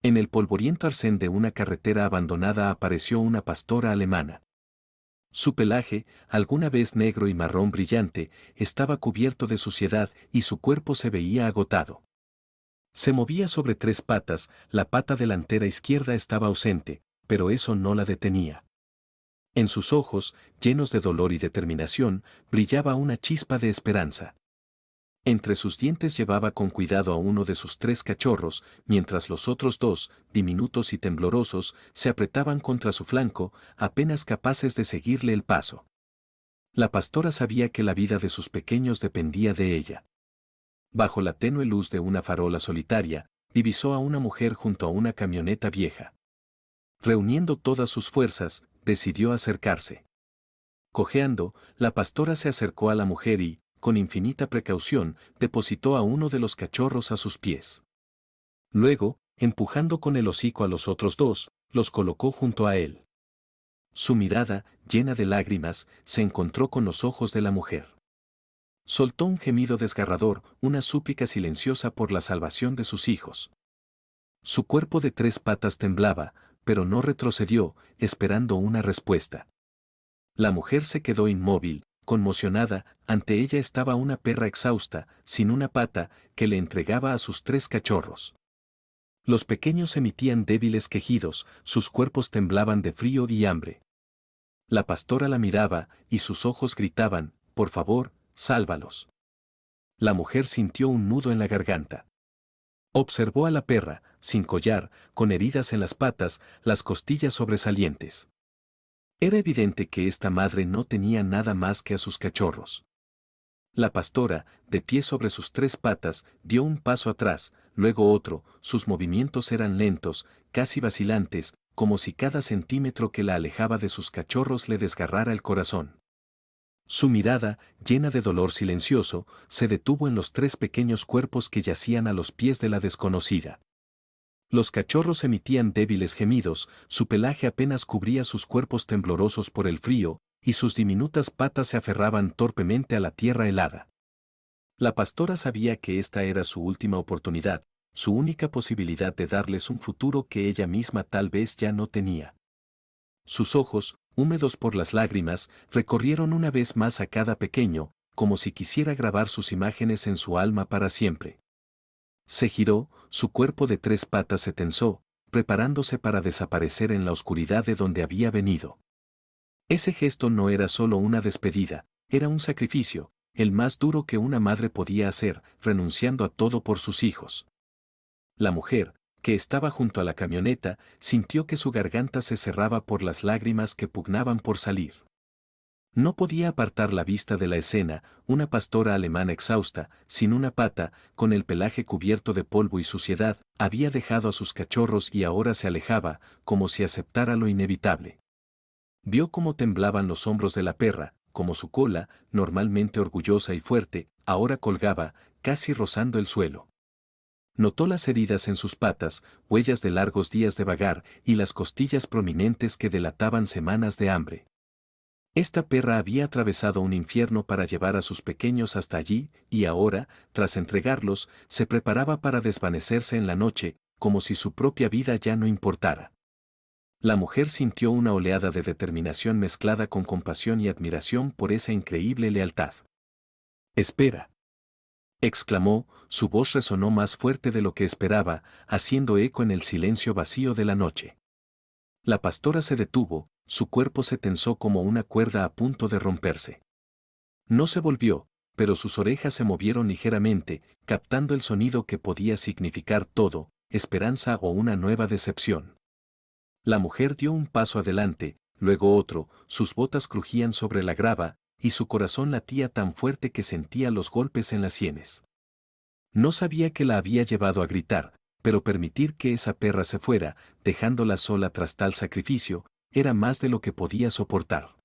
En el polvoriento arcén de una carretera abandonada apareció una pastora alemana. Su pelaje, alguna vez negro y marrón brillante, estaba cubierto de suciedad y su cuerpo se veía agotado. Se movía sobre tres patas, la pata delantera izquierda estaba ausente, pero eso no la detenía. En sus ojos, llenos de dolor y determinación, brillaba una chispa de esperanza. Entre sus dientes llevaba con cuidado a uno de sus tres cachorros, mientras los otros dos, diminutos y temblorosos, se apretaban contra su flanco, apenas capaces de seguirle el paso. La pastora sabía que la vida de sus pequeños dependía de ella. Bajo la tenue luz de una farola solitaria, divisó a una mujer junto a una camioneta vieja. Reuniendo todas sus fuerzas, decidió acercarse. Cojeando, la pastora se acercó a la mujer y, con infinita precaución, depositó a uno de los cachorros a sus pies. Luego, empujando con el hocico a los otros dos, los colocó junto a él. Su mirada, llena de lágrimas, se encontró con los ojos de la mujer. Soltó un gemido desgarrador, una súplica silenciosa por la salvación de sus hijos. Su cuerpo de tres patas temblaba, pero no retrocedió, esperando una respuesta. La mujer se quedó inmóvil, conmocionada, ante ella estaba una perra exhausta, sin una pata, que le entregaba a sus tres cachorros. Los pequeños emitían débiles quejidos, sus cuerpos temblaban de frío y hambre. La pastora la miraba, y sus ojos gritaban, por favor, sálvalos. La mujer sintió un nudo en la garganta. Observó a la perra, sin collar, con heridas en las patas, las costillas sobresalientes. Era evidente que esta madre no tenía nada más que a sus cachorros. La pastora, de pie sobre sus tres patas, dio un paso atrás, luego otro, sus movimientos eran lentos, casi vacilantes, como si cada centímetro que la alejaba de sus cachorros le desgarrara el corazón. Su mirada, llena de dolor silencioso, se detuvo en los tres pequeños cuerpos que yacían a los pies de la desconocida. Los cachorros emitían débiles gemidos, su pelaje apenas cubría sus cuerpos temblorosos por el frío, y sus diminutas patas se aferraban torpemente a la tierra helada. La pastora sabía que esta era su última oportunidad, su única posibilidad de darles un futuro que ella misma tal vez ya no tenía. Sus ojos, húmedos por las lágrimas, recorrieron una vez más a cada pequeño, como si quisiera grabar sus imágenes en su alma para siempre. Se giró, su cuerpo de tres patas se tensó, preparándose para desaparecer en la oscuridad de donde había venido. Ese gesto no era solo una despedida, era un sacrificio, el más duro que una madre podía hacer, renunciando a todo por sus hijos. La mujer, que estaba junto a la camioneta, sintió que su garganta se cerraba por las lágrimas que pugnaban por salir. No podía apartar la vista de la escena, una pastora alemana exhausta, sin una pata, con el pelaje cubierto de polvo y suciedad, había dejado a sus cachorros y ahora se alejaba, como si aceptara lo inevitable. Vio cómo temblaban los hombros de la perra, como su cola, normalmente orgullosa y fuerte, ahora colgaba, casi rozando el suelo. Notó las heridas en sus patas, huellas de largos días de vagar y las costillas prominentes que delataban semanas de hambre. Esta perra había atravesado un infierno para llevar a sus pequeños hasta allí, y ahora, tras entregarlos, se preparaba para desvanecerse en la noche, como si su propia vida ya no importara. La mujer sintió una oleada de determinación mezclada con compasión y admiración por esa increíble lealtad. «Espera», exclamó, su voz resonó más fuerte de lo que esperaba, haciendo eco en el silencio vacío de la noche. La pastora se detuvo, su cuerpo se tensó como una cuerda a punto de romperse. No se volvió, pero sus orejas se movieron ligeramente, captando el sonido que podía significar todo, esperanza o una nueva decepción. La mujer dio un paso adelante, luego otro, sus botas crujían sobre la grava, y su corazón latía tan fuerte que sentía los golpes en las sienes. No sabía que la había llevado a gritar, pero permitir que esa perra se fuera, dejándola sola tras tal sacrificio, era más de lo que podía soportar.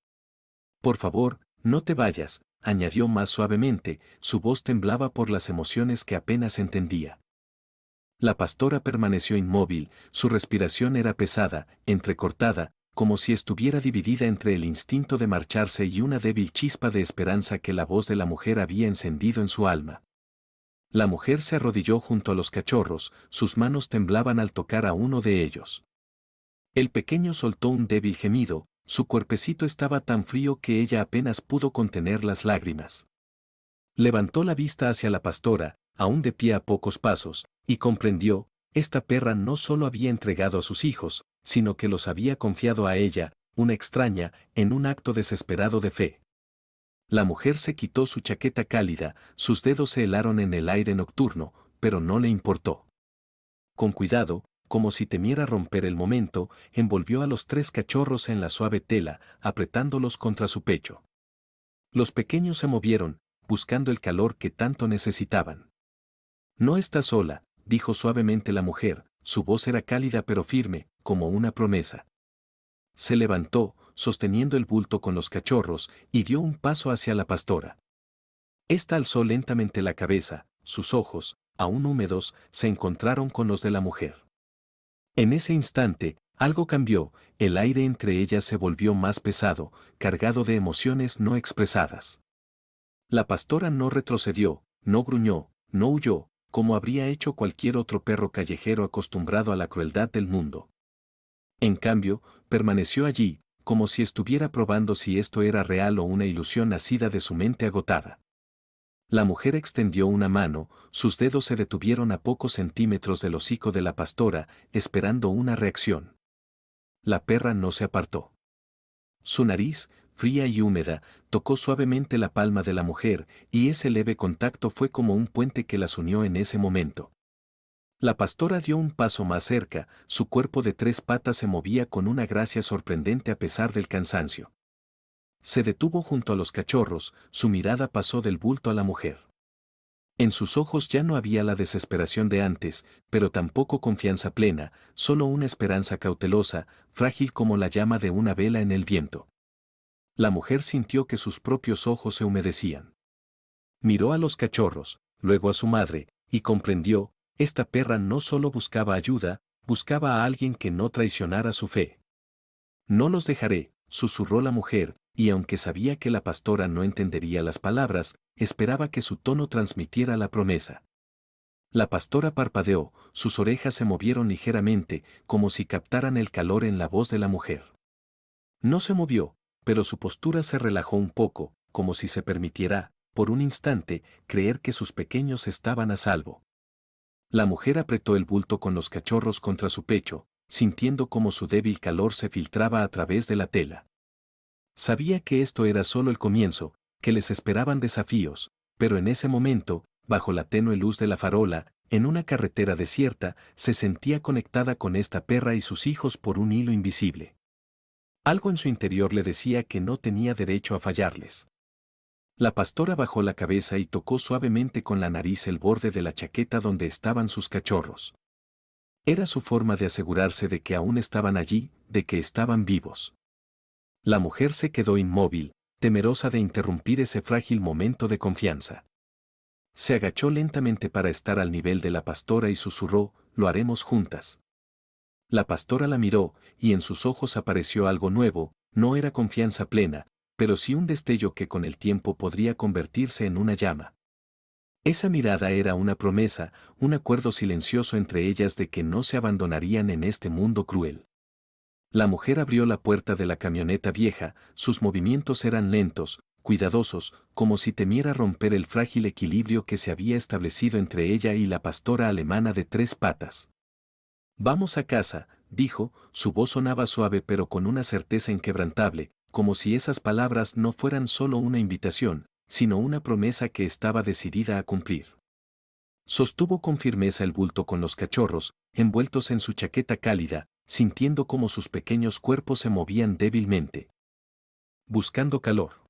«Por favor, no te vayas», añadió más suavemente, su voz temblaba por las emociones que apenas entendía. La pastora permaneció inmóvil, su respiración era pesada, entrecortada, como si estuviera dividida entre el instinto de marcharse y una débil chispa de esperanza que la voz de la mujer había encendido en su alma. La mujer se arrodilló junto a los cachorros, sus manos temblaban al tocar a uno de ellos. El pequeño soltó un débil gemido, su cuerpecito estaba tan frío que ella apenas pudo contener las lágrimas. Levantó la vista hacia la pastora, aún de pie a pocos pasos, y comprendió, esta perra no solo había entregado a sus hijos, sino que los había confiado a ella, una extraña, en un acto desesperado de fe. La mujer se quitó su chaqueta cálida, sus dedos se helaron en el aire nocturno, pero no le importó. Con cuidado, como si temiera romper el momento, envolvió a los 3 cachorros en la suave tela, apretándolos contra su pecho. Los pequeños se movieron, buscando el calor que tanto necesitaban. No estás sola, dijo suavemente la mujer, su voz era cálida pero firme, como una promesa. Se levantó, sosteniendo el bulto con los cachorros, y dio un paso hacia la pastora. Esta alzó lentamente la cabeza, sus ojos, aún húmedos, se encontraron con los de la mujer. En ese instante, algo cambió, el aire entre ellas se volvió más pesado, cargado de emociones no expresadas. La pastora no retrocedió, no gruñó, no huyó, como habría hecho cualquier otro perro callejero acostumbrado a la crueldad del mundo. En cambio, permaneció allí, como si estuviera probando si esto era real o una ilusión nacida de su mente agotada. La mujer extendió una mano, sus dedos se detuvieron a pocos centímetros del hocico de la pastora, esperando una reacción. La perra no se apartó. Su nariz, fría y húmeda, tocó suavemente la palma de la mujer, y ese leve contacto fue como un puente que las unió en ese momento. La pastora dio un paso más cerca, su cuerpo de 3 patas se movía con una gracia sorprendente a pesar del cansancio. Se detuvo junto a los cachorros, su mirada pasó del bulto a la mujer. En sus ojos ya no había la desesperación de antes, pero tampoco confianza plena, solo una esperanza cautelosa, frágil como la llama de una vela en el viento. La mujer sintió que sus propios ojos se humedecían. Miró a los cachorros, luego a su madre, y comprendió, esta perra no solo buscaba ayuda, buscaba a alguien que no traicionara su fe. No los dejaré, susurró la mujer, y aunque sabía que la pastora no entendería las palabras, esperaba que su tono transmitiera la promesa. La pastora parpadeó, sus orejas se movieron ligeramente, como si captaran el calor en la voz de la mujer. No se movió, pero su postura se relajó un poco, como si se permitiera, por un instante, creer que sus pequeños estaban a salvo. La mujer apretó el bulto con los cachorros contra su pecho, sintiendo como su débil calor se filtraba a través de la tela. Sabía que esto era solo el comienzo, que les esperaban desafíos, pero en ese momento, bajo la tenue luz de la farola, en una carretera desierta, se sentía conectada con esta perra y sus hijos por un hilo invisible. Algo en su interior le decía que no tenía derecho a fallarles. La pastora bajó la cabeza y tocó suavemente con la nariz el borde de la chaqueta donde estaban sus cachorros. Era su forma de asegurarse de que aún estaban allí, de que estaban vivos. La mujer se quedó inmóvil, temerosa de interrumpir ese frágil momento de confianza. Se agachó lentamente para estar al nivel de la pastora y susurró, lo haremos juntas. La pastora la miró, y en sus ojos apareció algo nuevo, no era confianza plena, pero sí un destello que con el tiempo podría convertirse en una llama. Esa mirada era una promesa, un acuerdo silencioso entre ellas de que no se abandonarían en este mundo cruel. La mujer abrió la puerta de la camioneta vieja, sus movimientos eran lentos, cuidadosos, como si temiera romper el frágil equilibrio que se había establecido entre ella y la pastora alemana de 3 patas. Vamos a casa, dijo, su voz sonaba suave pero con una certeza inquebrantable, como si esas palabras no fueran solo una invitación, sino una promesa que estaba decidida a cumplir. Sostuvo con firmeza el bulto con los cachorros, envueltos en su chaqueta cálida, sintiendo cómo sus pequeños cuerpos se movían débilmente, buscando calor.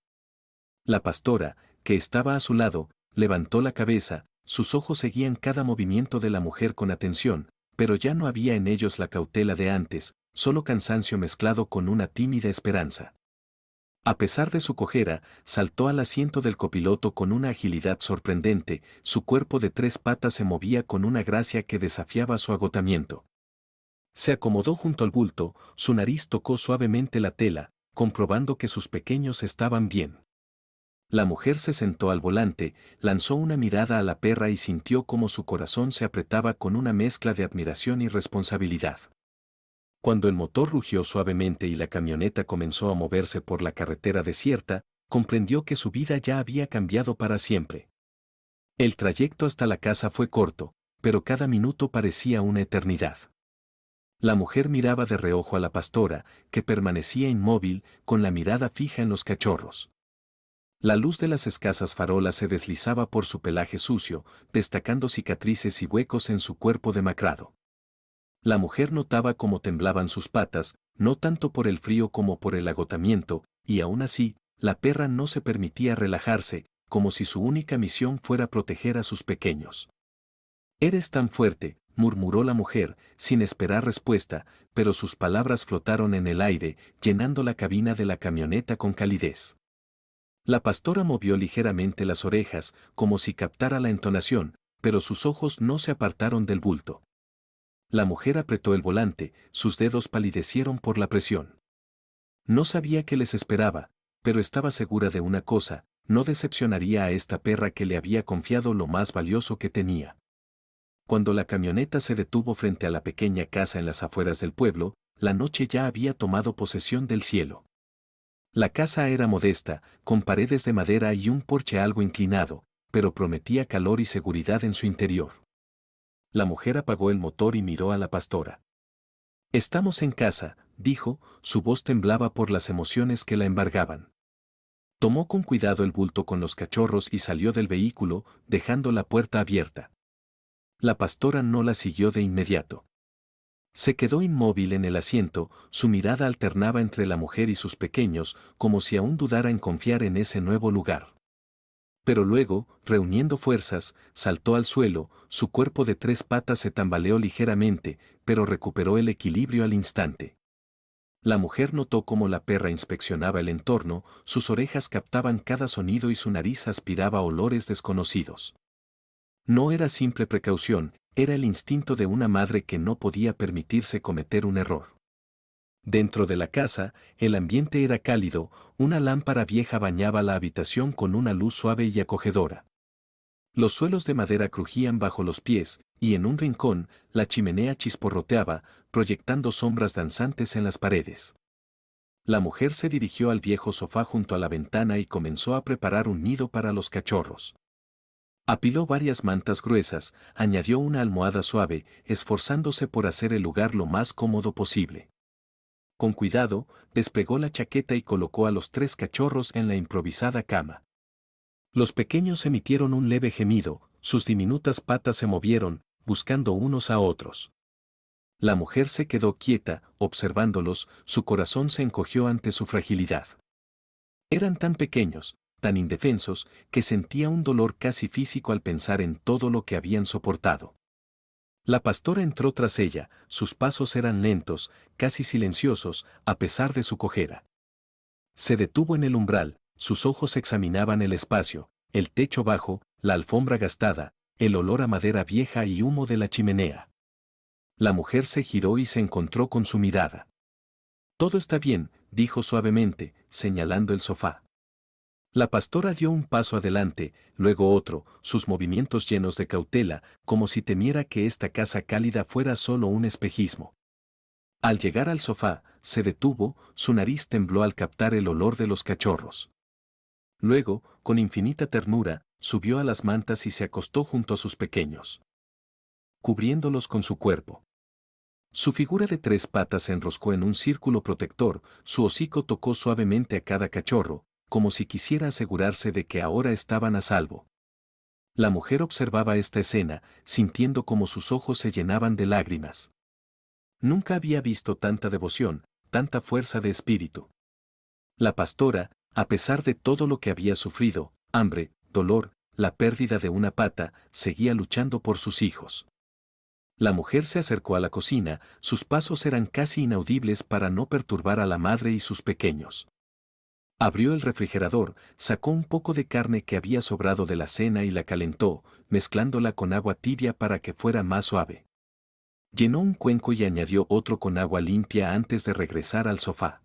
La pastora, que estaba a su lado, levantó la cabeza, sus ojos seguían cada movimiento de la mujer con atención, pero ya no había en ellos la cautela de antes, solo cansancio mezclado con una tímida esperanza. A pesar de su cojera, saltó al asiento del copiloto con una agilidad sorprendente, su cuerpo de 3 patas se movía con una gracia que desafiaba su agotamiento. Se acomodó junto al bulto, su nariz tocó suavemente la tela, comprobando que sus pequeños estaban bien. La mujer se sentó al volante, lanzó una mirada a la perra y sintió como su corazón se apretaba con una mezcla de admiración y responsabilidad. Cuando el motor rugió suavemente y la camioneta comenzó a moverse por la carretera desierta, comprendió que su vida ya había cambiado para siempre. El trayecto hasta la casa fue corto, pero cada minuto parecía una eternidad. La mujer miraba de reojo a la pastora, que permanecía inmóvil, con la mirada fija en los cachorros. La luz de las escasas farolas se deslizaba por su pelaje sucio, destacando cicatrices y huecos en su cuerpo demacrado. La mujer notaba cómo temblaban sus patas, no tanto por el frío como por el agotamiento, y aún así, la perra no se permitía relajarse, como si su única misión fuera proteger a sus pequeños. «Eres tan fuerte», murmuró la mujer, sin esperar respuesta, pero sus palabras flotaron en el aire, llenando la cabina de la camioneta con calidez. La pastora movió ligeramente las orejas, como si captara la entonación, pero sus ojos no se apartaron del bulto. La mujer apretó el volante, sus dedos palidecieron por la presión. No sabía qué les esperaba, pero estaba segura de una cosa: no decepcionaría a esta perra que le había confiado lo más valioso que tenía. Cuando la camioneta se detuvo frente a la pequeña casa en las afueras del pueblo, la noche ya había tomado posesión del cielo. La casa era modesta, con paredes de madera y un porche algo inclinado, pero prometía calor y seguridad en su interior. La mujer apagó el motor y miró a la pastora. «Estamos en casa», dijo, su voz temblaba por las emociones que la embargaban. Tomó con cuidado el bulto con los cachorros y salió del vehículo, dejando la puerta abierta. La pastora no la siguió de inmediato. Se quedó inmóvil en el asiento, su mirada alternaba entre la mujer y sus pequeños, como si aún dudara en confiar en ese nuevo lugar. Pero luego, reuniendo fuerzas, saltó al suelo, su cuerpo de 3 patas se tambaleó ligeramente, pero recuperó el equilibrio al instante. La mujer notó cómo la perra inspeccionaba el entorno, sus orejas captaban cada sonido y su nariz aspiraba olores desconocidos. No era simple precaución, era el instinto de una madre que no podía permitirse cometer un error. Dentro de la casa, el ambiente era cálido, una lámpara vieja bañaba la habitación con una luz suave y acogedora. Los suelos de madera crujían bajo los pies, y en un rincón, la chimenea chisporroteaba, proyectando sombras danzantes en las paredes. La mujer se dirigió al viejo sofá junto a la ventana y comenzó a preparar un nido para los cachorros. Apiló varias mantas gruesas, añadió una almohada suave, esforzándose por hacer el lugar lo más cómodo posible. Con cuidado, despegó la chaqueta y colocó a los 3 cachorros en la improvisada cama. Los pequeños emitieron un leve gemido, sus diminutas patas se movieron, buscando unos a otros. La mujer se quedó quieta, observándolos, su corazón se encogió ante su fragilidad. Eran tan pequeños, tan indefensos, que sentía un dolor casi físico al pensar en todo lo que habían soportado. La pastora entró tras ella, sus pasos eran lentos, casi silenciosos, a pesar de su cojera. Se detuvo en el umbral, sus ojos examinaban el espacio, el techo bajo, la alfombra gastada, el olor a madera vieja y humo de la chimenea. La mujer se giró y se encontró con su mirada. «Todo está bien», dijo suavemente, señalando el sofá. La pastora dio un paso adelante, luego otro, sus movimientos llenos de cautela, como si temiera que esta casa cálida fuera solo un espejismo. Al llegar al sofá, se detuvo, su nariz tembló al captar el olor de los cachorros. Luego, con infinita ternura, subió a las mantas y se acostó junto a sus pequeños, cubriéndolos con su cuerpo. Su figura de 3 patas se enroscó en un círculo protector, su hocico tocó suavemente a cada cachorro, como si quisiera asegurarse de que ahora estaban a salvo. La mujer observaba esta escena, sintiendo como sus ojos se llenaban de lágrimas. Nunca había visto tanta devoción, tanta fuerza de espíritu. La pastora, a pesar de todo lo que había sufrido, hambre, dolor, la pérdida de una pata, seguía luchando por sus hijos. La mujer se acercó a la cocina, sus pasos eran casi inaudibles para no perturbar a la madre y sus pequeños. Abrió el refrigerador, sacó un poco de carne que había sobrado de la cena y la calentó, mezclándola con agua tibia para que fuera más suave. Llenó un cuenco y añadió otro con agua limpia antes de regresar al sofá.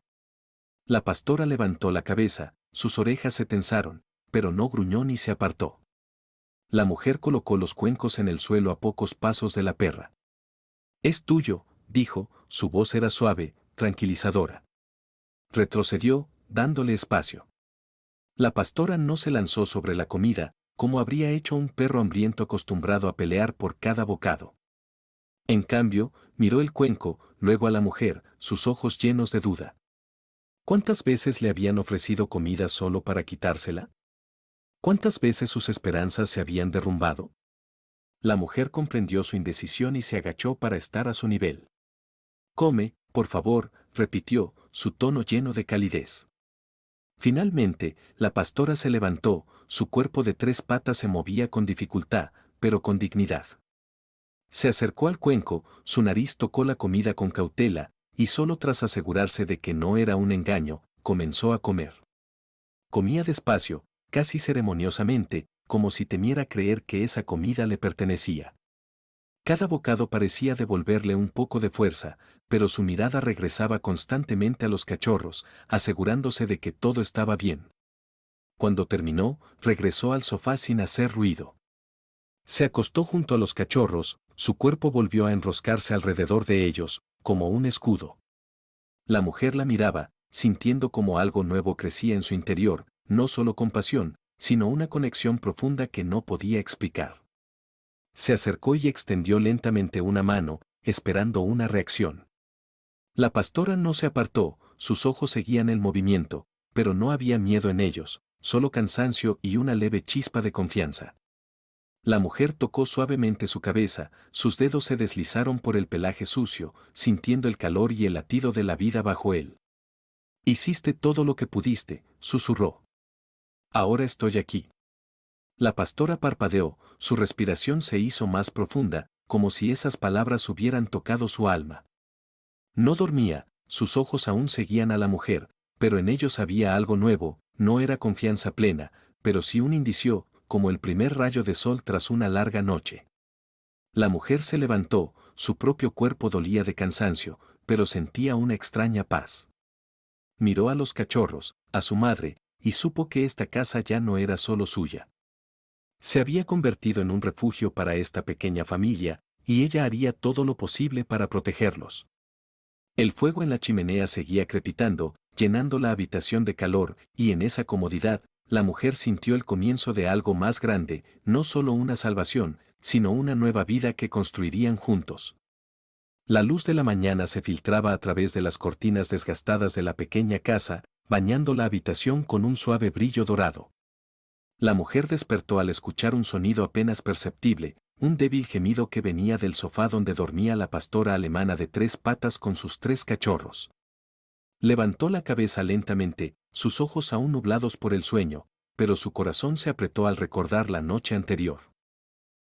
La pastora levantó la cabeza, sus orejas se tensaron, pero no gruñó ni se apartó. La mujer colocó los cuencos en el suelo a pocos pasos de la perra. «Es tuyo», dijo, su voz era suave, tranquilizadora. Retrocedió, dándole espacio. La pastora no se lanzó sobre la comida, como habría hecho un perro hambriento acostumbrado a pelear por cada bocado. En cambio, miró el cuenco, luego a la mujer, sus ojos llenos de duda. ¿Cuántas veces le habían ofrecido comida solo para quitársela? ¿Cuántas veces sus esperanzas se habían derrumbado? La mujer comprendió su indecisión y se agachó para estar a su nivel. «Come, por favor», repitió, su tono lleno de calidez. Finalmente, la pastora se levantó, su cuerpo de 3 patas se movía con dificultad, pero con dignidad. Se acercó al cuenco, su nariz tocó la comida con cautela, y solo tras asegurarse de que no era un engaño, comenzó a comer. Comía despacio, casi ceremoniosamente, como si temiera creer que esa comida le pertenecía. Cada bocado parecía devolverle un poco de fuerza, pero su mirada regresaba constantemente a los cachorros, asegurándose de que todo estaba bien. Cuando terminó, regresó al sofá sin hacer ruido. Se acostó junto a los cachorros, su cuerpo volvió a enroscarse alrededor de ellos, como un escudo. La mujer la miraba, sintiendo como algo nuevo crecía en su interior, no solo compasión, sino una conexión profunda que no podía explicar. Se acercó y extendió lentamente una mano, esperando una reacción. La pastora no se apartó, sus ojos seguían el movimiento, pero no había miedo en ellos, solo cansancio y una leve chispa de confianza. La mujer tocó suavemente su cabeza, sus dedos se deslizaron por el pelaje sucio, sintiendo el calor y el latido de la vida bajo él. «Hiciste todo lo que pudiste», susurró. «Ahora estoy aquí». La pastora parpadeó, su respiración se hizo más profunda, como si esas palabras hubieran tocado su alma. No dormía, sus ojos aún seguían a la mujer, pero en ellos había algo nuevo, no era confianza plena, pero sí un indicio, como el primer rayo de sol tras una larga noche. La mujer se levantó, su propio cuerpo dolía de cansancio, pero sentía una extraña paz. Miró a los cachorros, a su madre, y supo que esta casa ya no era solo suya. Se había convertido en un refugio para esta pequeña familia, y ella haría todo lo posible para protegerlos. El fuego en la chimenea seguía crepitando, llenando la habitación de calor, y en esa comodidad, la mujer sintió el comienzo de algo más grande, no solo una salvación, sino una nueva vida que construirían juntos. La luz de la mañana se filtraba a través de las cortinas desgastadas de la pequeña casa, bañando la habitación con un suave brillo dorado. La mujer despertó al escuchar un sonido apenas perceptible, un débil gemido que venía del sofá donde dormía la pastora alemana de 3 patas con sus 3 cachorros. Levantó la cabeza lentamente, sus ojos aún nublados por el sueño, pero su corazón se apretó al recordar la noche anterior.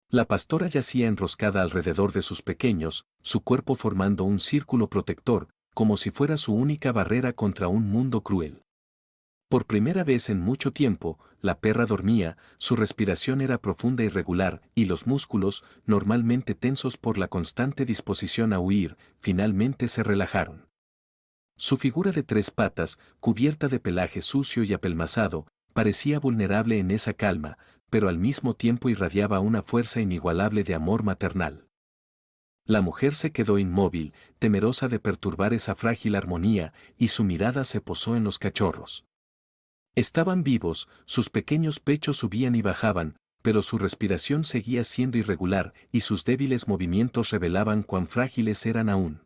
La pastora yacía enroscada alrededor de sus pequeños, su cuerpo formando un círculo protector, como si fuera su única barrera contra un mundo cruel. Por primera vez en mucho tiempo, la perra dormía, su respiración era profunda y regular, y los músculos, normalmente tensos por la constante disposición a huir, finalmente se relajaron. Su figura de 3 patas, cubierta de pelaje sucio y apelmazado, parecía vulnerable en esa calma, pero al mismo tiempo irradiaba una fuerza inigualable de amor maternal. La mujer se quedó inmóvil, temerosa de perturbar esa frágil armonía, y su mirada se posó en los cachorros. Estaban vivos, sus pequeños pechos subían y bajaban, pero su respiración seguía siendo irregular y sus débiles movimientos revelaban cuán frágiles eran aún.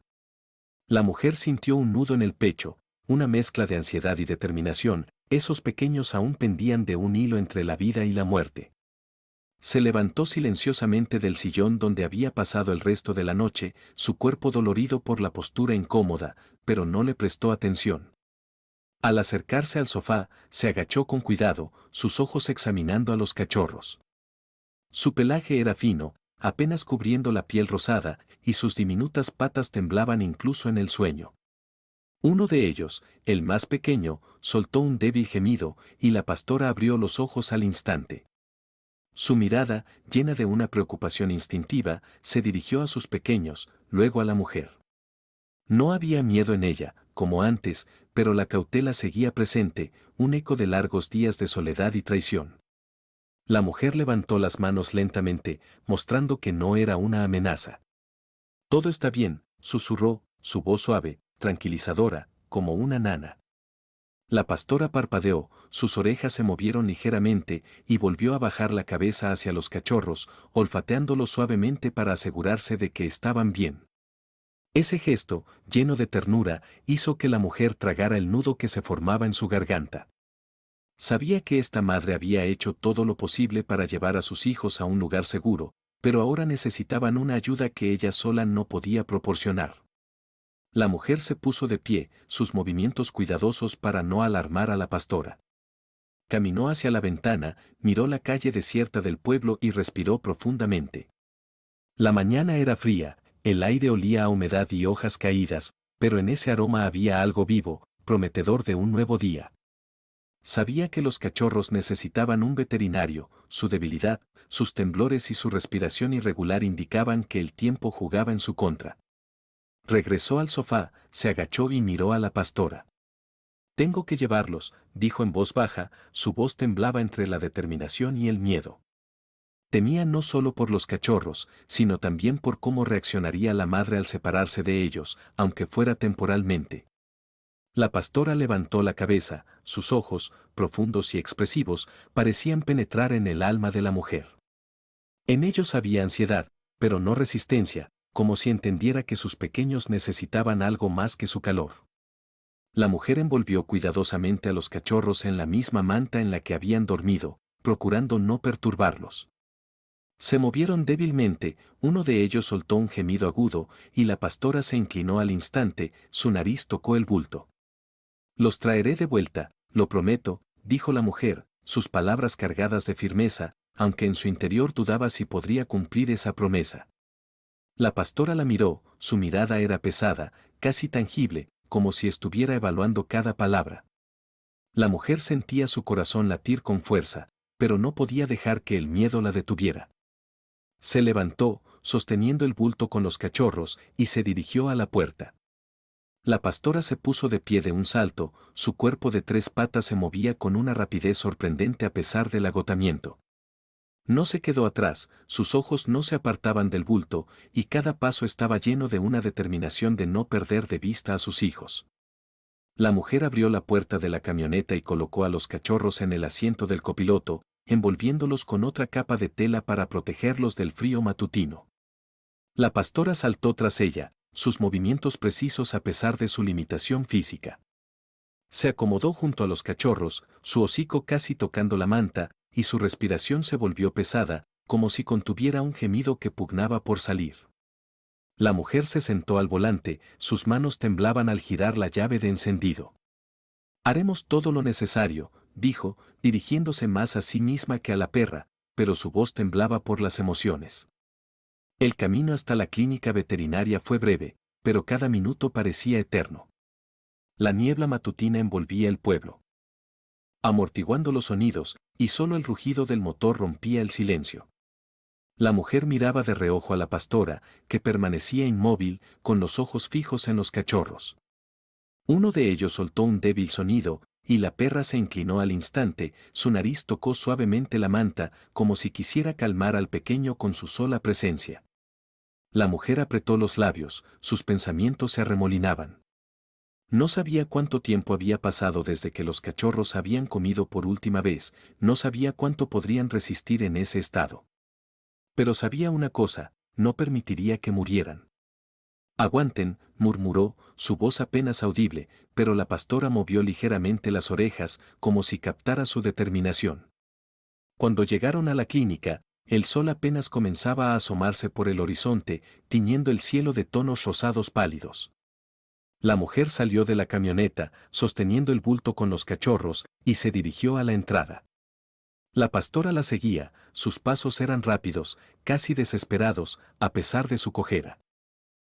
La mujer sintió un nudo en el pecho, una mezcla de ansiedad y determinación, esos pequeños aún pendían de un hilo entre la vida y la muerte. Se levantó silenciosamente del sillón donde había pasado el resto de la noche, su cuerpo dolorido por la postura incómoda, pero no le prestó atención. Al acercarse al sofá, se agachó con cuidado, sus ojos examinando a los cachorros. Su pelaje era fino, apenas cubriendo la piel rosada, y sus diminutas patas temblaban incluso en el sueño. Uno de ellos, el más pequeño, soltó un débil gemido, y la pastora abrió los ojos al instante. Su mirada, llena de una preocupación instintiva, se dirigió a sus pequeños, luego a la mujer. No había miedo en ella, como antes, pero la cautela seguía presente, un eco de largos días de soledad y traición. La mujer levantó las manos lentamente, mostrando que no era una amenaza. Todo está bien, susurró, su voz suave, tranquilizadora, como una nana. La pastora parpadeó, sus orejas se movieron ligeramente y volvió a bajar la cabeza hacia los cachorros, olfateándolos suavemente para asegurarse de que estaban bien. Ese gesto, lleno de ternura, hizo que la mujer tragara el nudo que se formaba en su garganta. Sabía que esta madre había hecho todo lo posible para llevar a sus hijos a un lugar seguro, pero ahora necesitaban una ayuda que ella sola no podía proporcionar. La mujer se puso de pie, sus movimientos cuidadosos para no alarmar a la pastora. Caminó hacia la ventana, miró la calle desierta del pueblo y respiró profundamente. La mañana era fría, el aire olía a humedad y hojas caídas, pero en ese aroma había algo vivo, prometedor de un nuevo día. Sabía que los cachorros necesitaban un veterinario, su debilidad, sus temblores y su respiración irregular indicaban que el tiempo jugaba en su contra. Regresó al sofá, se agachó y miró a la pastora. Tengo que llevarlos, dijo en voz baja, su voz temblaba entre la determinación y el miedo. Temía no solo por los cachorros, sino también por cómo reaccionaría la madre al separarse de ellos, aunque fuera temporalmente. La pastora levantó la cabeza, sus ojos, profundos y expresivos, parecían penetrar en el alma de la mujer. En ellos había ansiedad, pero no resistencia, como si entendiera que sus pequeños necesitaban algo más que su calor. La mujer envolvió cuidadosamente a los cachorros en la misma manta en la que habían dormido, procurando no perturbarlos. Se movieron débilmente, uno de ellos soltó un gemido agudo, y la pastora se inclinó al instante, su nariz tocó el bulto. Los traeré de vuelta, lo prometo, dijo la mujer, sus palabras cargadas de firmeza, aunque en su interior dudaba si podría cumplir esa promesa. La pastora la miró, su mirada era pesada, casi tangible, como si estuviera evaluando cada palabra. La mujer sentía su corazón latir con fuerza, pero no podía dejar que el miedo la detuviera. Se levantó, sosteniendo el bulto con los cachorros, y se dirigió a la puerta. La pastora se puso de pie de un salto, su cuerpo de 3 patas se movía con una rapidez sorprendente a pesar del agotamiento. No se quedó atrás, sus ojos no se apartaban del bulto, y cada paso estaba lleno de una determinación de no perder de vista a sus hijos. La mujer abrió la puerta de la camioneta y colocó a los cachorros en el asiento del copiloto, envolviéndolos con otra capa de tela para protegerlos del frío matutino. La pastora saltó tras ella, sus movimientos precisos a pesar de su limitación física. Se acomodó junto a los cachorros, su hocico casi tocando la manta, y su respiración se volvió pesada, como si contuviera un gemido que pugnaba por salir. La mujer se sentó al volante, sus manos temblaban al girar la llave de encendido. Haremos todo lo necesario, dijo, dirigiéndose más a sí misma que a la perra, pero su voz temblaba por las emociones. El camino hasta la clínica veterinaria fue breve, pero cada minuto parecía eterno. La niebla matutina envolvía el pueblo, amortiguando los sonidos, y solo el rugido del motor rompía el silencio. La mujer miraba de reojo a la pastora, que permanecía inmóvil, con los ojos fijos en los cachorros. Uno de ellos soltó un débil sonido, y la perra se inclinó al instante, su nariz tocó suavemente la manta, como si quisiera calmar al pequeño con su sola presencia. La mujer apretó los labios, sus pensamientos se arremolinaban. No sabía cuánto tiempo había pasado desde que los cachorros habían comido por última vez, no sabía cuánto podrían resistir en ese estado. Pero sabía una cosa, no permitiría que murieran. Aguanten, murmuró, su voz apenas audible, pero la pastora movió ligeramente las orejas, como si captara su determinación. Cuando llegaron a la clínica, el sol apenas comenzaba a asomarse por el horizonte, tiñendo el cielo de tonos rosados pálidos. La mujer salió de la camioneta, sosteniendo el bulto con los cachorros, y se dirigió a la entrada. La pastora la seguía, sus pasos eran rápidos, casi desesperados, a pesar de su cojera.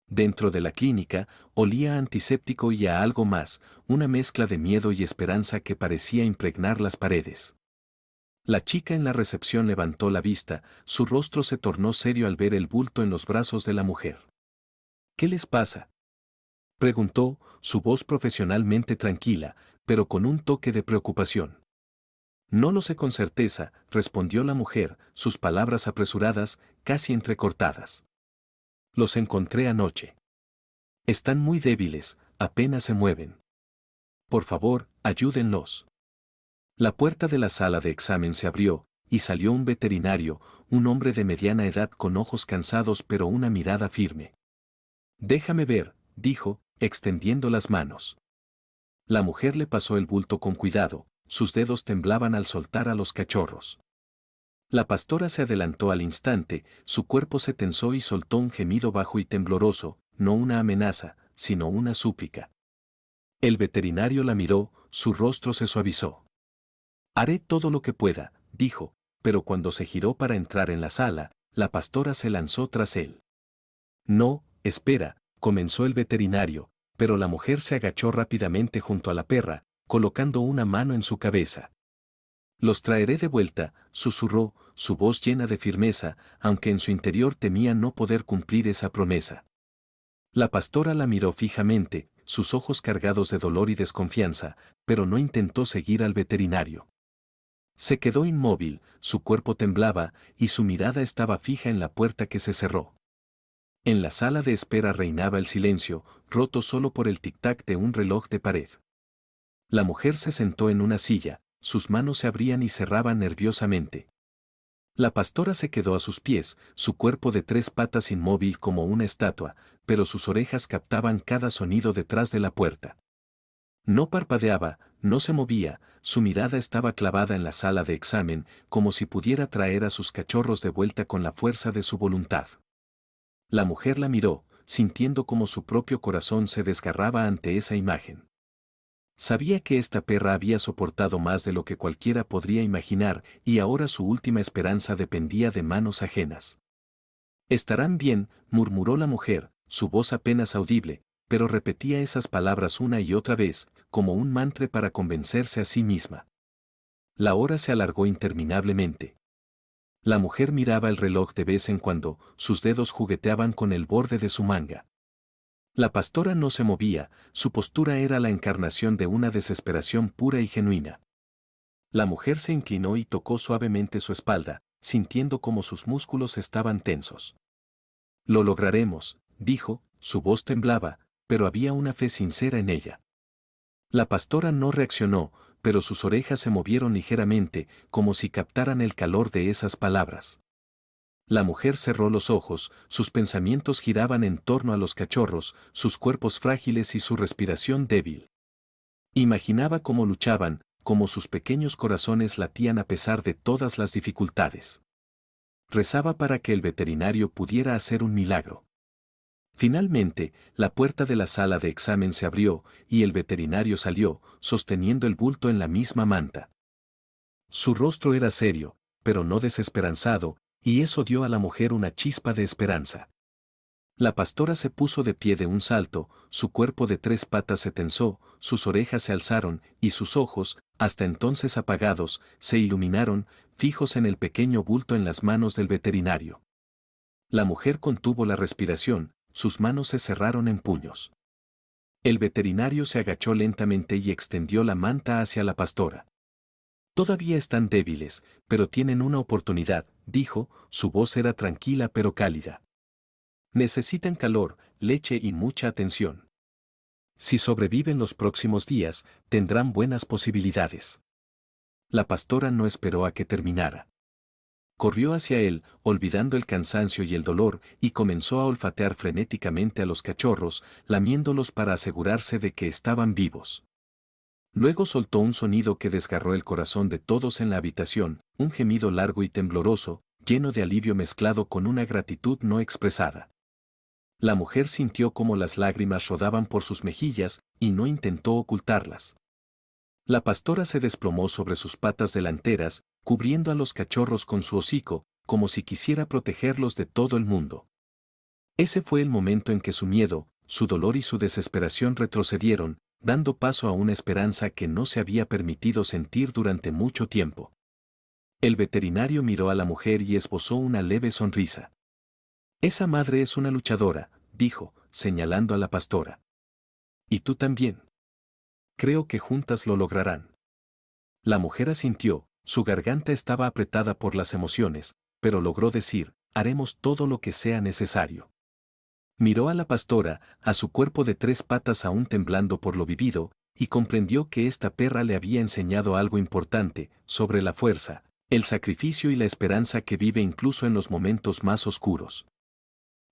Dentro de la clínica, olía a antiséptico y a algo más, una mezcla de miedo y esperanza que parecía impregnar las paredes. La chica en la recepción levantó la vista, su rostro se tornó serio al ver el bulto en los brazos de la mujer. ¿Qué les pasa? Preguntó, su voz profesionalmente tranquila, pero con un toque de preocupación. No lo sé con certeza, respondió la mujer, sus palabras apresuradas, casi entrecortadas. Los encontré anoche. Están muy débiles, apenas se mueven. Por favor, ayúdenlos. La puerta de la sala de examen se abrió, y salió un veterinario, un hombre de mediana edad con ojos cansados pero una mirada firme. Déjame ver, dijo, extendiendo las manos. La mujer le pasó el bulto con cuidado, sus dedos temblaban al soltar a los cachorros. La pastora se adelantó al instante, su cuerpo se tensó y soltó un gemido bajo y tembloroso, no una amenaza, sino una súplica. El veterinario la miró, su rostro se suavizó. Haré todo lo que pueda, dijo, pero cuando se giró para entrar en la sala, la pastora se lanzó tras él. No, espera, comenzó el veterinario, pero la mujer se agachó rápidamente junto a la perra, colocando una mano en su cabeza. Los traeré de vuelta, susurró, su voz llena de firmeza, aunque en su interior temía no poder cumplir esa promesa. La pastora la miró fijamente, sus ojos cargados de dolor y desconfianza, pero no intentó seguir al veterinario. Se quedó inmóvil, su cuerpo temblaba, y su mirada estaba fija en la puerta que se cerró. En la sala de espera reinaba el silencio, roto solo por el tic-tac de un reloj de pared. La mujer se sentó en una silla, sus manos se abrían y cerraban nerviosamente. La pastora se quedó a sus pies, su cuerpo de 3 patas inmóvil como una estatua, pero sus orejas captaban cada sonido detrás de la puerta. No parpadeaba, no se movía, su mirada estaba clavada en la sala de examen, como si pudiera traer a sus cachorros de vuelta con la fuerza de su voluntad. La mujer la miró, sintiendo como su propio corazón se desgarraba ante esa imagen. Sabía que esta perra había soportado más de lo que cualquiera podría imaginar, y ahora su última esperanza dependía de manos ajenas. Estarán bien, murmuró la mujer, su voz apenas audible, pero repetía esas palabras una y otra vez, como un mantra para convencerse a sí misma. La hora se alargó interminablemente. La mujer miraba el reloj de vez en cuando, sus dedos jugueteaban con el borde de su manga. La pastora no se movía, su postura era la encarnación de una desesperación pura y genuina. La mujer se inclinó y tocó suavemente su espalda, sintiendo como sus músculos estaban tensos. Lo lograremos, dijo, su voz temblaba, pero había una fe sincera en ella. La pastora no reaccionó, pero sus orejas se movieron ligeramente, como si captaran el calor de esas palabras. La mujer cerró los ojos, sus pensamientos giraban en torno a los cachorros, sus cuerpos frágiles y su respiración débil. Imaginaba cómo luchaban, cómo sus pequeños corazones latían a pesar de todas las dificultades. Rezaba para que el veterinario pudiera hacer un milagro. Finalmente, la puerta de la sala de examen se abrió, y el veterinario salió, sosteniendo el bulto en la misma manta. Su rostro era serio, pero no desesperanzado, y eso dio a la mujer una chispa de esperanza. La pastora se puso de pie de un salto, su cuerpo de 3 patas se tensó, sus orejas se alzaron, y sus ojos, hasta entonces apagados, se iluminaron, fijos en el pequeño bulto en las manos del veterinario. La mujer contuvo la respiración, sus manos se cerraron en puños. El veterinario se agachó lentamente y extendió la manta hacia la pastora. Todavía están débiles, pero tienen una oportunidad, dijo, su voz era tranquila pero cálida. Necesitan calor, leche y mucha atención. Si sobreviven los próximos días, tendrán buenas posibilidades. La pastora no esperó a que terminara. Corrió hacia él, olvidando el cansancio y el dolor, y comenzó a olfatear frenéticamente a los cachorros, lamiéndolos para asegurarse de que estaban vivos. Luego soltó un sonido que desgarró el corazón de todos en la habitación, un gemido largo y tembloroso, lleno de alivio mezclado con una gratitud no expresada. La mujer sintió como las lágrimas rodaban por sus mejillas, y no intentó ocultarlas. La pastora se desplomó sobre sus patas delanteras, cubriendo a los cachorros con su hocico, como si quisiera protegerlos de todo el mundo. Ese fue el momento en que su miedo, su dolor y su desesperación retrocedieron, dando paso a una esperanza que no se había permitido sentir durante mucho tiempo. El veterinario miró a la mujer y esbozó una leve sonrisa. Esa madre es una luchadora, dijo, señalando a la pastora. Y tú también. Creo que juntas lo lograrán. La mujer asintió, su garganta estaba apretada por las emociones, pero logró decir, haremos todo lo que sea necesario. Miró a la pastora, a su cuerpo de 3 patas aún temblando por lo vivido, y comprendió que esta perra le había enseñado algo importante, sobre la fuerza, el sacrificio y la esperanza que vive incluso en los momentos más oscuros.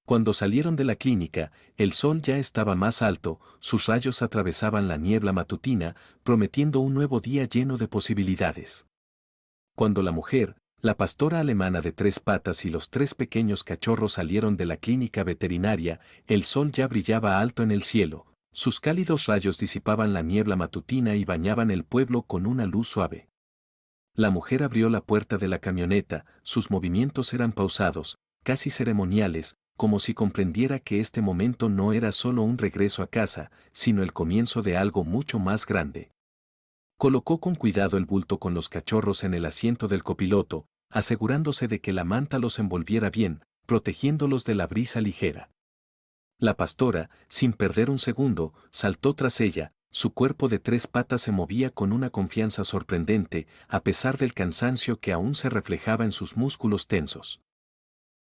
Cuando salieron de la clínica, el sol ya estaba más alto, sus rayos atravesaban la niebla matutina, prometiendo un nuevo día lleno de posibilidades. Cuando la mujer, la pastora alemana de 3 patas y los 3 pequeños cachorros salieron de la clínica veterinaria, el sol ya brillaba alto en el cielo, sus cálidos rayos disipaban la niebla matutina y bañaban el pueblo con una luz suave. La mujer abrió la puerta de la camioneta, sus movimientos eran pausados, casi ceremoniales, como si comprendiera que este momento no era solo un regreso a casa, sino el comienzo de algo mucho más grande. Colocó con cuidado el bulto con los cachorros en el asiento del copiloto, asegurándose de que la manta los envolviera bien, protegiéndolos de la brisa ligera. La pastora, sin perder un segundo, saltó tras ella, su cuerpo de 3 patas se movía con una confianza sorprendente, a pesar del cansancio que aún se reflejaba en sus músculos tensos.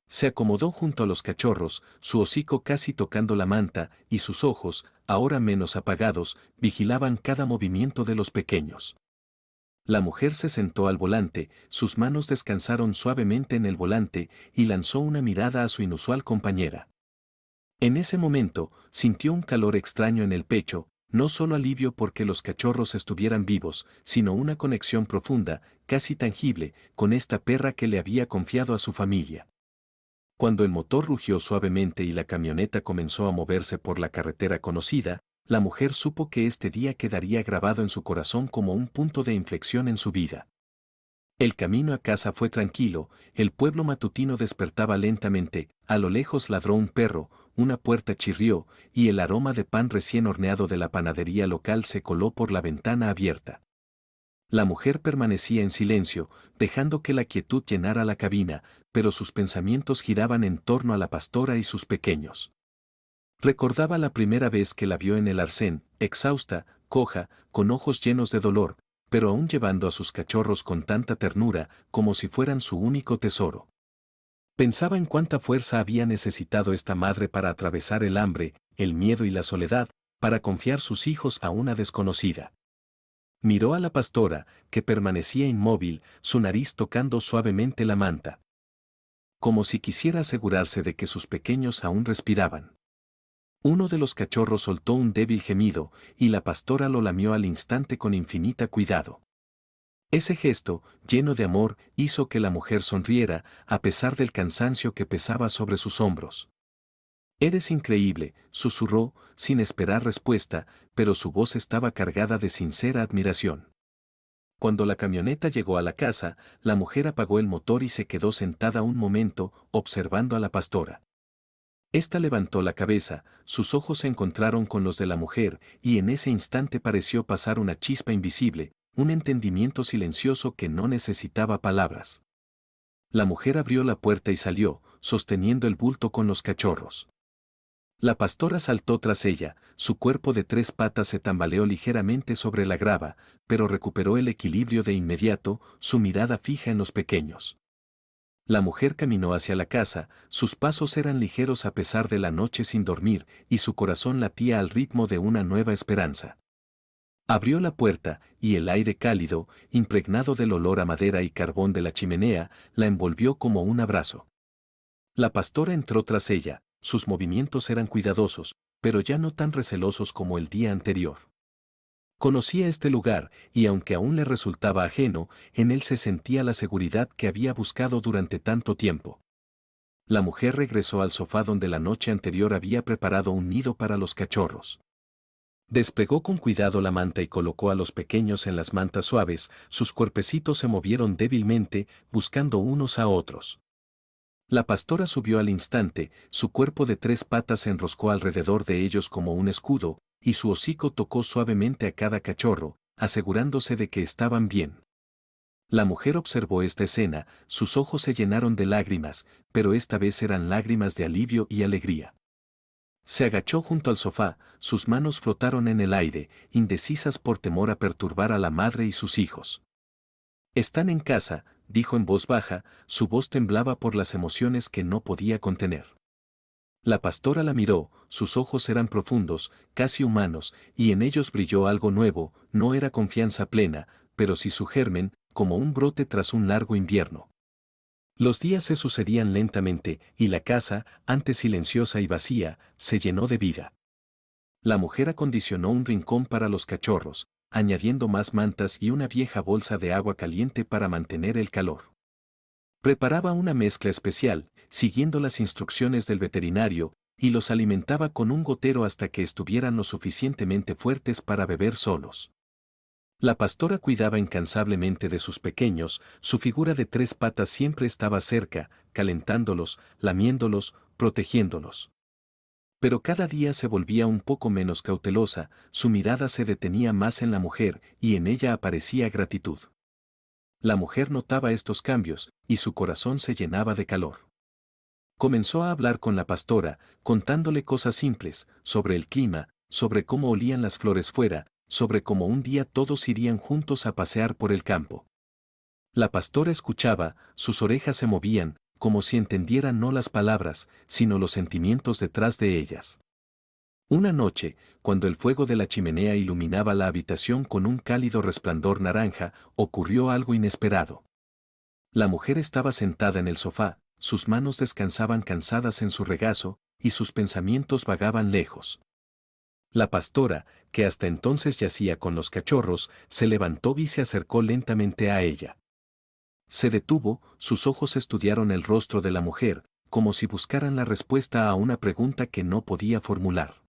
Se acomodó junto a los cachorros, su hocico casi tocando la manta, y sus ojos, ahora menos apagados, vigilaban cada movimiento de los pequeños. La mujer se sentó al volante, sus manos descansaron suavemente en el volante, y lanzó una mirada a su inusual compañera. En ese momento, sintió un calor extraño en el pecho, no solo alivio porque los cachorros estuvieran vivos, sino una conexión profunda, casi tangible, con esta perra que le había confiado a su familia. Cuando el motor rugió suavemente y la camioneta comenzó a moverse por la carretera conocida, la mujer supo que este día quedaría grabado en su corazón como un punto de inflexión en su vida. El camino a casa fue tranquilo, el pueblo matutino despertaba lentamente, a lo lejos ladró un perro, una puerta chirrió, y el aroma de pan recién horneado de la panadería local se coló por la ventana abierta. La mujer permanecía en silencio, dejando que la quietud llenara la cabina, pero sus pensamientos giraban en torno a la pastora y sus pequeños. Recordaba la primera vez que la vio en el arcén, exhausta, coja, con ojos llenos de dolor, pero aún llevando a sus cachorros con tanta ternura, como si fueran su único tesoro. Pensaba en cuánta fuerza había necesitado esta madre para atravesar el hambre, el miedo y la soledad, para confiar sus hijos a una desconocida. Miró a la pastora, que permanecía inmóvil, su nariz tocando suavemente la manta. Como si quisiera asegurarse de que sus pequeños aún respiraban. Uno de los cachorros soltó un débil gemido, y la pastora lo lamió al instante con infinita cuidado. Ese gesto, lleno de amor, hizo que la mujer sonriera, a pesar del cansancio que pesaba sobre sus hombros. «Eres increíble», susurró, sin esperar respuesta, pero su voz estaba cargada de sincera admiración. Cuando la camioneta llegó a la casa, la mujer apagó el motor y se quedó sentada un momento, observando a la pastora. Esta levantó la cabeza, sus ojos se encontraron con los de la mujer, y en ese instante pareció pasar una chispa invisible, un entendimiento silencioso que no necesitaba palabras. La mujer abrió la puerta y salió, sosteniendo el bulto con los cachorros. La pastora saltó tras ella, su cuerpo de 3 patas se tambaleó ligeramente sobre la grava, pero recuperó el equilibrio de inmediato, su mirada fija en los pequeños. La mujer caminó hacia la casa, sus pasos eran ligeros a pesar de la noche sin dormir, y su corazón latía al ritmo de una nueva esperanza. Abrió la puerta, y el aire cálido, impregnado del olor a madera y carbón de la chimenea, la envolvió como un abrazo. La pastora entró tras ella, sus movimientos eran cuidadosos, pero ya no tan recelosos como el día anterior. Conocía este lugar, y aunque aún le resultaba ajeno, en él se sentía la seguridad que había buscado durante tanto tiempo. La mujer regresó al sofá donde la noche anterior había preparado un nido para los cachorros. Despegó con cuidado la manta y colocó a los pequeños en las mantas suaves, sus cuerpecitos se movieron débilmente, buscando unos a otros. La pastora subió al instante, su cuerpo de 3 patas se enroscó alrededor de ellos como un escudo, y su hocico tocó suavemente a cada cachorro, asegurándose de que estaban bien. La mujer observó esta escena, sus ojos se llenaron de lágrimas, pero esta vez eran lágrimas de alivio y alegría. Se agachó junto al sofá, sus manos flotaron en el aire, indecisas por temor a perturbar a la madre y sus hijos. «Están en casa», dijo en voz baja, su voz temblaba por las emociones que no podía contener. La pastora la miró, sus ojos eran profundos, casi humanos, y en ellos brilló algo nuevo, no era confianza plena, pero sí su germen, como un brote tras un largo invierno. Los días se sucedían lentamente, y la casa, antes silenciosa y vacía, se llenó de vida. La mujer acondicionó un rincón para los cachorros, añadiendo más mantas y una vieja bolsa de agua caliente para mantener el calor. Preparaba una mezcla especial, siguiendo las instrucciones del veterinario, y los alimentaba con un gotero hasta que estuvieran lo suficientemente fuertes para beber solos. La pastora cuidaba incansablemente de sus pequeños, su figura de 3 patas siempre estaba cerca, calentándolos, lamiéndolos, protegiéndolos. Pero cada día se volvía un poco menos cautelosa, su mirada se detenía más en la mujer, y en ella aparecía gratitud. La mujer notaba estos cambios, y su corazón se llenaba de calor. Comenzó a hablar con la pastora, contándole cosas simples, sobre el clima, sobre cómo olían las flores fuera, sobre cómo un día todos irían juntos a pasear por el campo. La pastora escuchaba, sus orejas se movían, como si entendiera no las palabras, sino los sentimientos detrás de ellas. Una noche, cuando el fuego de la chimenea iluminaba la habitación con un cálido resplandor naranja, ocurrió algo inesperado. La mujer estaba sentada en el sofá, sus manos descansaban cansadas en su regazo, y sus pensamientos vagaban lejos. La pastora, que hasta entonces yacía con los cachorros, se levantó y se acercó lentamente a ella. Se detuvo, sus ojos estudiaron el rostro de la mujer, como si buscaran la respuesta a una pregunta que no podía formular.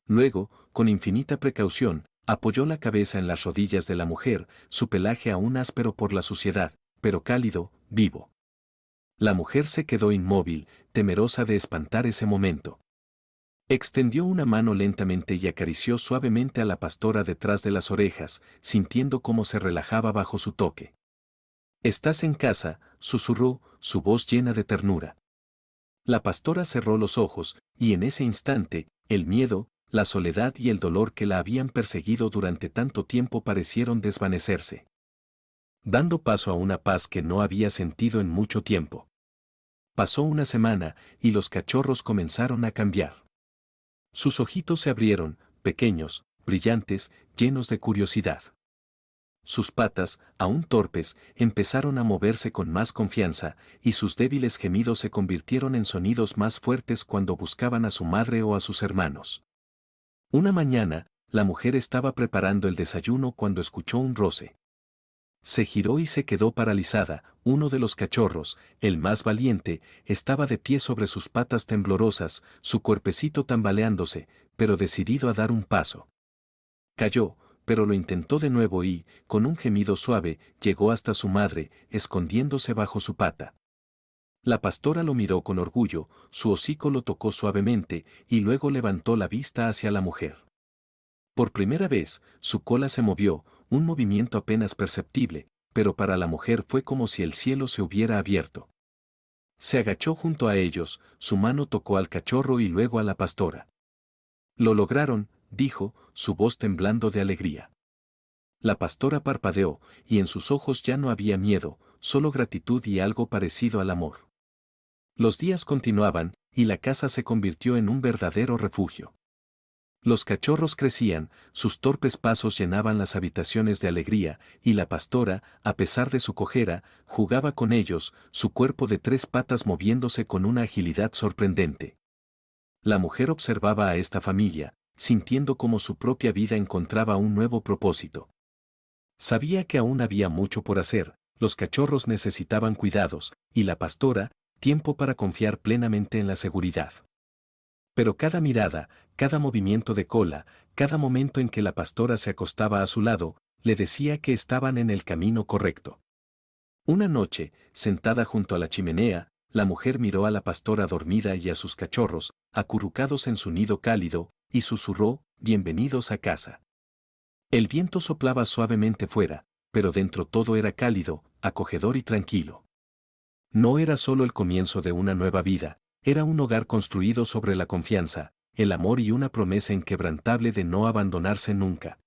Luego, con infinita precaución, apoyó la cabeza en las rodillas de la mujer, su pelaje aún áspero por la suciedad, pero cálido, vivo. La mujer se quedó inmóvil, temerosa de espantar ese momento. Extendió una mano lentamente y acarició suavemente a la pastora detrás de las orejas, sintiendo cómo se relajaba bajo su toque. «Estás en casa», susurró, su voz llena de ternura. La pastora cerró los ojos, y en ese instante, el miedo, la soledad y el dolor que la habían perseguido durante tanto tiempo parecieron desvanecerse, dando paso a una paz que no había sentido en mucho tiempo. Pasó una semana, y los cachorros comenzaron a cambiar. Sus ojitos se abrieron, pequeños, brillantes, llenos de curiosidad. Sus patas, aún torpes, empezaron a moverse con más confianza, y sus débiles gemidos se convirtieron en sonidos más fuertes cuando buscaban a su madre o a sus hermanos. Una mañana, la mujer estaba preparando el desayuno cuando escuchó un roce. Se giró y se quedó paralizada. Uno de los cachorros, el más valiente, estaba de pie sobre sus patas temblorosas, su cuerpecito tambaleándose, pero decidido a dar un paso. Cayó, pero lo intentó de nuevo y, con un gemido suave, llegó hasta su madre, escondiéndose bajo su pata. La pastora lo miró con orgullo, su hocico lo tocó suavemente, y luego levantó la vista hacia la mujer. Por primera vez, su cola se movió, un movimiento apenas perceptible, pero para la mujer fue como si el cielo se hubiera abierto. Se agachó junto a ellos, su mano tocó al cachorro y luego a la pastora. «Lo lograron», dijo, su voz temblando de alegría. La pastora parpadeó, y en sus ojos ya no había miedo, solo gratitud y algo parecido al amor. Los días continuaban, y la casa se convirtió en un verdadero refugio. Los cachorros crecían, sus torpes pasos llenaban las habitaciones de alegría, y la pastora, a pesar de su cojera, jugaba con ellos, su cuerpo de 3 patas moviéndose con una agilidad sorprendente. La mujer observaba a esta familia, sintiendo cómo su propia vida encontraba un nuevo propósito. Sabía que aún había mucho por hacer, los cachorros necesitaban cuidados, y la pastora, tiempo para confiar plenamente en la seguridad. Pero cada mirada, cada movimiento de cola, cada momento en que la pastora se acostaba a su lado, le decía que estaban en el camino correcto. Una noche, sentada junto a la chimenea, la mujer miró a la pastora dormida y a sus cachorros, acurrucados en su nido cálido, y susurró: «Bienvenidos a casa». El viento soplaba suavemente fuera, pero dentro todo era cálido, acogedor y tranquilo. No era solo el comienzo de una nueva vida, era un hogar construido sobre la confianza, el amor y una promesa inquebrantable de no abandonarse nunca.